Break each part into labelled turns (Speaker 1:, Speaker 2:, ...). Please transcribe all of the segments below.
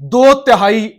Speaker 1: 2/3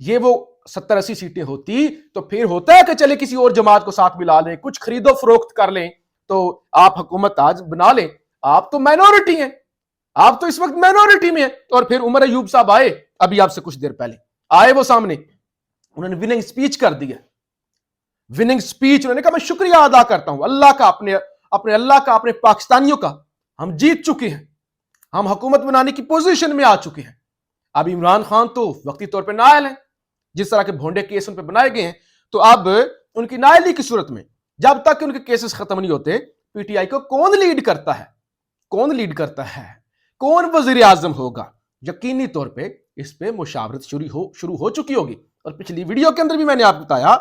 Speaker 1: یہ وہ 70-80 سیٹیں ہوتی تو پھر ہوتا ہے کہ چلے کسی اور جماعت کو ساتھ ملا لیں, کچھ خرید و فروخت کر لیں تو آپ حکومت آج بنا لیں. آپ تو مائنورٹی ہیں, آپ تو اس وقت مائنورٹی میں ہیں. اور پھر عمر ایوب صاحب آئے ابھی آپ سے کچھ دیر پہلے, آئے وہ سامنے, انہوں نے وننگ سپیچ کر دیا. وننگ سپیچ انہوں نے کہا میں شکریہ ادا کرتا ہوں اللہ کا, اپنے اللہ کا, اپنے پاکستانیوں کا, ہم جیت چکے ہیں, ہم حکومت بنانے کی پوزیشن میں آ چکے ہیں. اب عمران خان تو وقتی طور پہ نائل ہیں, جس طرح کے بھونڈے کیس ان پہ بنائے گئے ہیں, تو اب ان کی نائلی کی صورت میں جب تک ان کے کیسز ختم نہیں ہوتے, پی ٹی آئی کو کون لیڈ کرتا ہے, کون لیڈ کرتا ہے, کون وزیر اعظم ہوگا, یقینی طور پہ اس پہ مشاورت شروع ہو چکی ہوگی. اور پچھلی ویڈیو کے اندر بھی میں نے آپ کو بتایا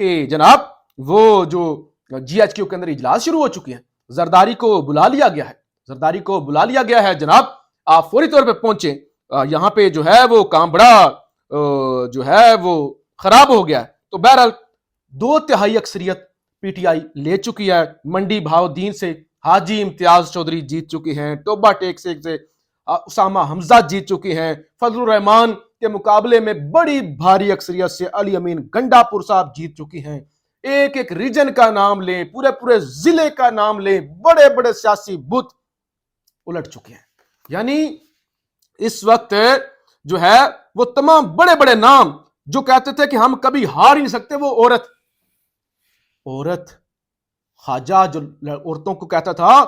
Speaker 1: کہ جناب وہ جو جی ایچ کیو کے اندر اجلاس شروع ہو چکے ہیں, زرداری کو بلا لیا گیا ہے, زرداری کو بلا لیا گیا ہے. جناب آپ فوری طور پہ پہنچیں, یہاں پہ جو ہے وہ کام بڑا جو ہے وہ خراب ہو گیا ہے. تو بہرحال 2/3 اکثریت پی ٹی آئی لے چکی ہے. منڈی بہاؤدین سے حاجی امتیاز چودھری جیت چکے ہیں, ٹوبا ٹیک سے اسامہ حمزہ جیت چکے ہیں, فضل الرحمان کے مقابلے میں بڑی بھاری اکثریت سے علی امین گنڈا پور صاحب جیت چکے ہیں. ایک ایک ریجن کا نام لیں, پورے ضلع کا نام لیں, بڑے بڑے سیاسی بت الٹ چکے ہیں. یعنی اس وقت جو ہے وہ تمام بڑے بڑے نام جو کہتے تھے کہ ہم کبھی ہار ہی نہیں سکتے, وہ عورت خواجہ جو عورتوں کو کہتا تھا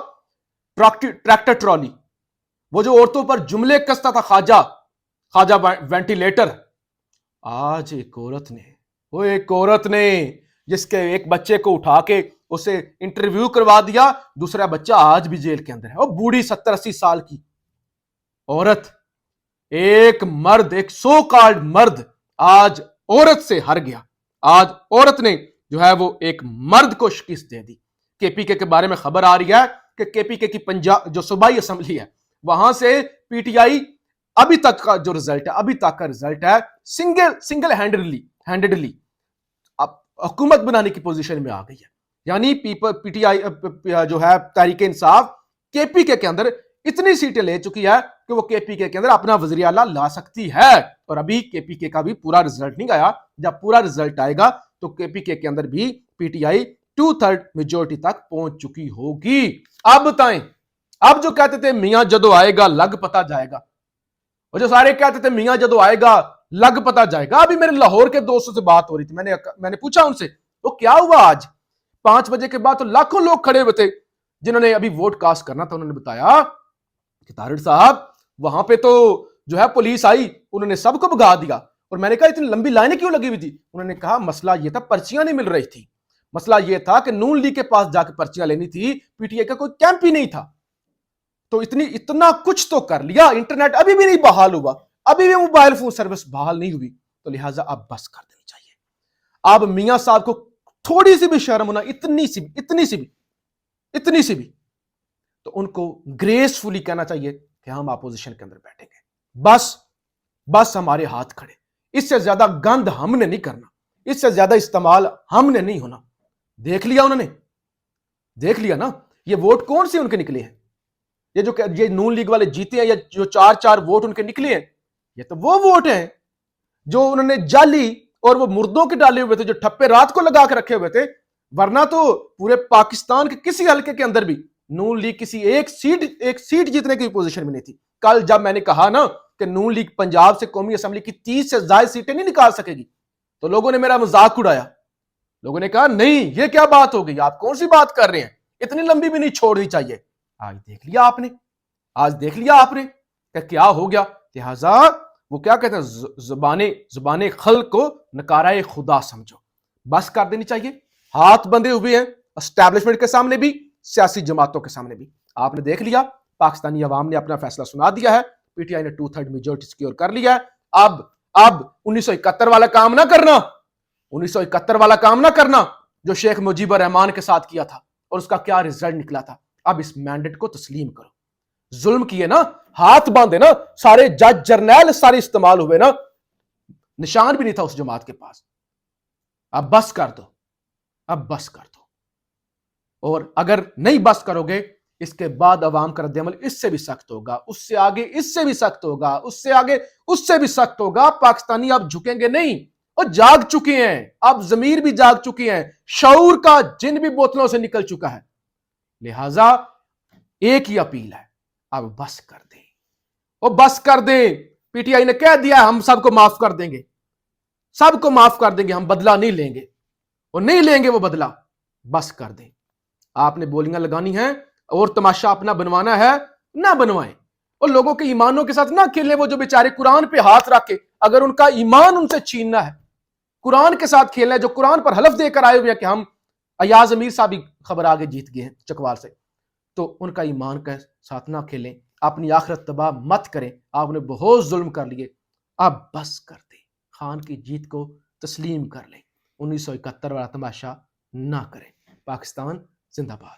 Speaker 1: ٹریکٹر ٹرالی, وہ جو عورتوں پر جملے کستا تھا خواجہ وینٹیلیٹر, آج ایک عورت نے جس کے ایک بچے کو اٹھا کے اسے انٹرویو کروا دیا, دوسرا بچہ آج بھی جیل کے اندر ہے, وہ بوڑھی 70-80 سال کی عورت. ایک مرد, ایک سو کالڈ مرد آج عورت سے ہر گیا. آج عورت نے جو ہے وہ ایک مرد کو شکست دے دی. کے پی کے بارے میں خبر آ رہی ہے کہ کے پی کے کی پنجاب جو صوبائی اسمبلی ہے وہاں سے پی ٹی آئی ابھی تک کا جو رزلٹ ہے سنگل ہینڈڈلی حکومت بنانے کی پوزیشن میں آ گئی ہے. یعنی پی ٹی آئی جو ہے تحریک انصاف کے پی کے اندر اتنی سیٹیں لے چکی ہے کہ وہ کے پی کے اندر اپنا وزیر اعلیٰ لا سکتی ہے. اور ابھی کے پی کے کا بھی پورا رزلٹ نہیں آیا, جب پورا رزلٹ آئے گا تو کے پی کے اندر بھی پی ٹی آئی 2/3 میجورٹی تک پہنچ چکی ہوگی. اب بتائیں, اب جو کہتے تھے میاں جدو آئے گا لگ پتا جائے گا, اور جو سارے کہتے تھے میاں جدو آئے گا لگ پتا جائے گا. ابھی میرے لاہور کے دوستوں سے بات ہو رہی تھی, میں نے پوچھا ان سے وہ کیا ہوا آج 5 بجے کے بعد, تو لاکھوں لوگ کھڑے ہوئے تھے جنہوں نے ابھی ووٹ کاسٹ کرنا تھا. انہوں نے بتایا کہ طارڑ صاحب وہاں پہ تو جو ہے پولیس آئی, انہوں نے سب کو بھگا دیا. اور میں نے کہا اتنی لمبی لائنیں کیوں لگی ہوئی تھی؟ انہوں نے کہا مسئلہ یہ تھا پرچیاں نہیں مل رہی تھی, مسئلہ یہ تھا کہ نون لیگ کے پاس جا کے پرچیاں لینی تھی, پی ٹی آئی کا کوئی کیمپ ہی نہیں تھا. تو اتنا کچھ تو کر لیا, انٹرنیٹ ابھی بھی نہیں بحال ہوا, ابھی بھی موبائل فون سروس بحال نہیں ہوئی, تو لہٰذا اب بس کر دینی چاہیے. اب میاں صاحب کو تھوڑی سی بھی شرم ہونا, اتنی سی بھی تو ان کو گریسفلی کہنا چاہیے کہ ہم اپوزیشن کے اندر بیٹھیں گے, بس ہمارے ہاتھ کھڑے, اس سے زیادہ گند ہم نے نہیں کرنا, اس سے زیادہ استعمال ہم نے نہیں ہونا. دیکھ لیا انہوں نے, دیکھ لیا نا یہ ووٹ کون سے ان کے نکلے ہیں, یہ نون لیگ والے جیتے ہیں, یا جو 4 ووٹ ان کے نکلے ہیں, یہ تو وہ ووٹ ہیں جو انہوں نے جعلی اور وہ مردوں کے ڈالے ہوئے تھے, جو ٹھپے رات کو لگا کے رکھے ہوئے تھے. ورنہ تو پورے پاکستان کے کسی حلقے کے اندر بھی نون لیگ کسی ایک سیٹ جیتنے کی پوزیشن میں نہیں تھی. کل جب میں نے کہا نا کہ نون لیگ پنجاب سے قومی اسمبلی کی 30 سے زائد سیٹیں نہیں نکال سکے گی, تو لوگوں نے میرا مذاق اڑایا. لوگوں نے کہا نہیں یہ کیا بات ہو گئی, آپ کون سی بات کر رہے ہیں, اتنی لمبی بھی نہیں چھوڑنی چاہیے. آج دیکھ لیا آپ نے کہ کیا ہو گیا. لہذا وہ کیا کہتے ہیں, زبان خلق کو نکارہ خدا سمجھو, بس کر دینی چاہیے. ہاتھ بندھے ہوئے ہیں اسٹیبلشمنٹ کے سامنے بھی, سیاسی جماعتوں کے سامنے بھی. آپ نے دیکھ لیا پاکستانی عوام نے اپنا فیصلہ سنا دیا ہے, پی ٹی آئی نے 2/3 میجورٹی سیکیور کر لیا ہے. اب 1971 والا کام نہ کرنا, 1971 والا کام نہ کرنا جو شیخ مجیب الرحمان کے ساتھ کیا تھا, اور اس کا کیا رزلٹ نکلا تھا. اب اس مینڈیٹ کو تسلیم کرو. ظلم کیے نا, ہاتھ باندھے نا, سارے جج جرنیل سارے استعمال ہوئے نا, نشان بھی نہیں تھا اس جماعت کے پاس. اب بس کر دو. اور اگر نہیں بس کرو گے, اس کے بعد عوام کا رد عمل اس سے بھی سخت ہوگا، اس سے آگے اس سے بھی سخت ہوگا، اس سے آگے اس سے بھی سخت ہوگا۔ پاکستانی اب جھکیں گے نہیں، اور جاگ چکے ہیں، اب ضمیر بھی جاگ چکی ہیں، شعور کا جن بھی بوتلوں سے نکل چکا ہے۔ لہذا ایک ہی اپیل ہے، اب بس کر دیں، وہ بس کر دیں۔ پی ٹی آئی نے کہہ دیا ہم سب کو معاف کر دیں گے، سب کو معاف کر دیں گے، ہم بدلہ نہیں لیں گے، وہ نہیں لیں گے وہ بدلہ، بس کر دیں۔ آپ نے بولیاں لگانی ہیں اور تماشا اپنا بنوانا ہے، نہ بنوائیں، اور لوگوں کے ایمانوں کے ساتھ نہ کھیلیں۔ وہ جو بیچارے قرآن پہ ہاتھ رکھے، اگر ان کا ایمان ان سے چھیننا ہے، قرآن کے ساتھ کھیلنا ہے، جو قرآن پر حلف دے کر آئے ہوئے ہیں کہ ہم، ایاز امیر صاحب بھی خبر آگے جیت گئے ہیں چکوال سے، تو ان کا ایمان کے ساتھ نہ کھیلیں، اپنی آخرت تباہ مت کریں۔ آپ نے بہت ظلم کر لیے، اب بس کر دیں، خان کی جیت کو تسلیم کر لیں، 1971 والا تماشا نہ کریں۔ پاکستان زندہ باد۔